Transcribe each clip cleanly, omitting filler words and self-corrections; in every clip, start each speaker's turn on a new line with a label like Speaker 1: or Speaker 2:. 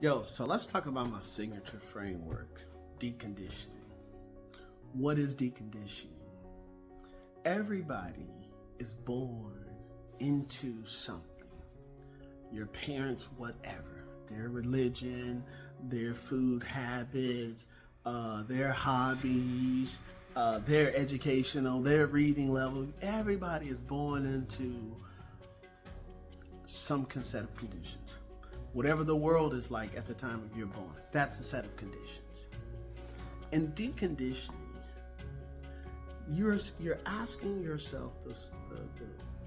Speaker 1: So let's talk about my signature framework, deconditioning. What is deconditioning? Everybody is born into something. Your parents, whatever, their religion, their food habits, their hobbies, their educational, their reading level. Everybody is born into some set of conditions. Whatever the world is like at the time of your born, that's the set of conditions. In deconditioning, you're asking yourself the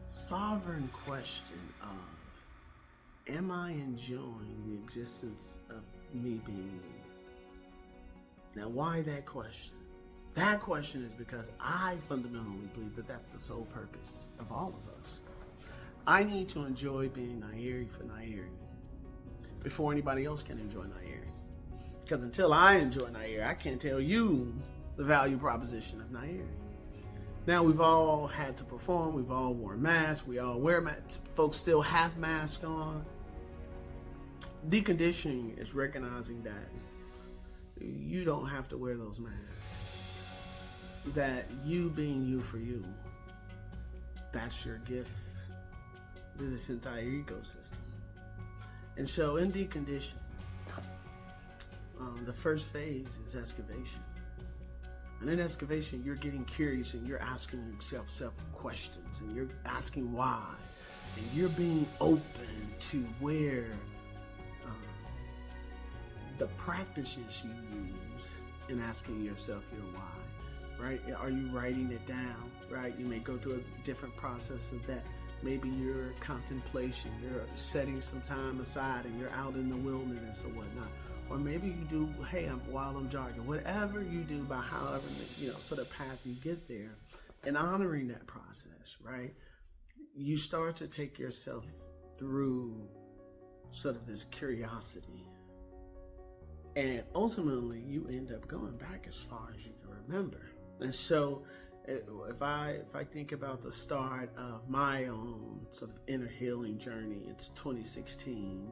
Speaker 1: sovereign question of, am I enjoying the existence of me being me? Now, why that question? That question is because I fundamentally believe that that's the sole purpose of all of us. I need to enjoy being Nairi for Nairi before anybody else can enjoy Nairi. Because until I enjoy Nairi, I can't tell you the value proposition of Nairi. Now, we've all had to perform. We've all worn masks. We all wear masks. Folks still have masks on. Deconditioning is recognizing that you don't have to wear those masks. That you being you for you, that's your gift to this entire ecosystem. And so in deconditioning, the first phase is excavation. And in excavation, you're getting curious and you're asking yourself questions and you're asking why. And you're being open to where the practices you use in asking yourself your why, right? Are you writing it down, right? You may go through a different process of that. Maybe your contemplation, you're setting some time aside and you're out in the wilderness or whatnot. Or maybe you do, hey, while I'm jogging, whatever you do by however, sort of path you get there, and honoring that process, right? You start to take yourself through sort of this curiosity. And ultimately, you end up going back as far as you can remember. And so if I think about the start of my own sort of inner healing journey, it's 2016.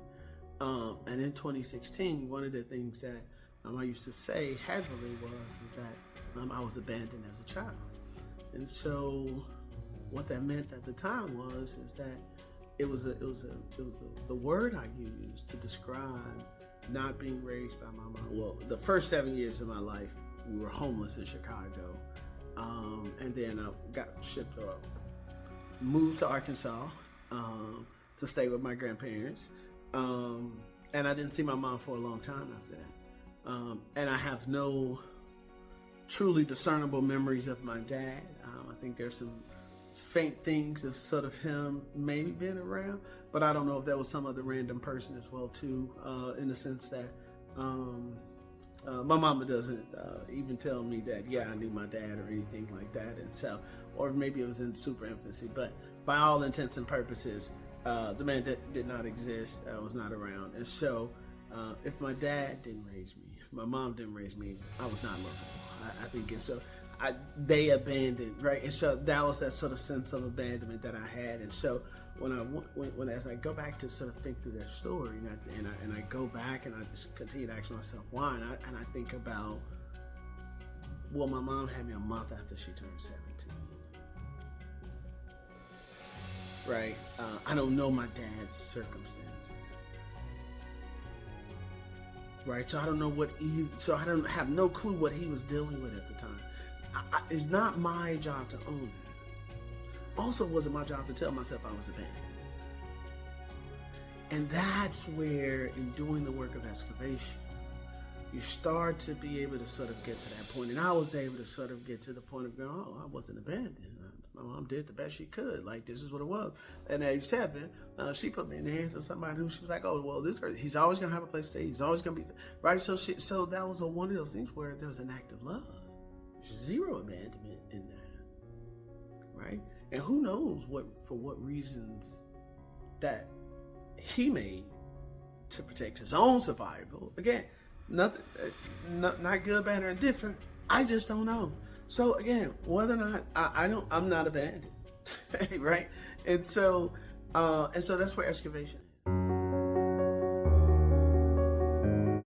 Speaker 1: And in 2016, one of the things that I used to say heavily is that I was abandoned as a child. And so what that meant at the time is that it was the word I used to describe not being raised by my mom. Well, the first 7 years of my life, we were homeless in Chicago. And then I got shipped up, moved to Arkansas to stay with my grandparents. And I didn't see my mom for a long time after that. And I have no truly discernible memories of my dad. I think there's some faint things of sort of him maybe being around, but I don't know if that was some other random person as well too, in the sense that my mama doesn't even tell me that, I knew my dad or anything like that. And so, or maybe it was in super infancy, but by all intents and purposes, the man did not exist, was not around. And so if my dad didn't raise me, if my mom didn't raise me, I was not lovable. I think. And so they abandoned, right? And so that was that sort of sense of abandonment that I had. And so as I go back to sort of think through that story, and I go back and I just continue to ask myself why, and I think about, well, my mom had me a month after she turned 17. Right? I don't know my dad's circumstances. Right? So I don't know so I don't have no clue what he was dealing with at the time. It's not my job to own that. Also, it wasn't my job to tell myself I was abandoned. And that's where, in doing the work of excavation, you start to be able to sort of get to that point. And I was able to sort of get to the point of going, I wasn't abandoned. My mom did the best she could. Like, this is what it was. And at age 7, she put me in the hands of somebody who she was like, oh, well, he's always going to have a place to stay. He's always going to be, right? So that was one of those things where there was an act of love. There's zero abandonment in that, right? And who knows for what reasons that he made to protect his own survival. Again, nothing, not good, bad, or indifferent. I just don't know. So again, whether or not I'm not abandoned, right? And so that's where excavation is.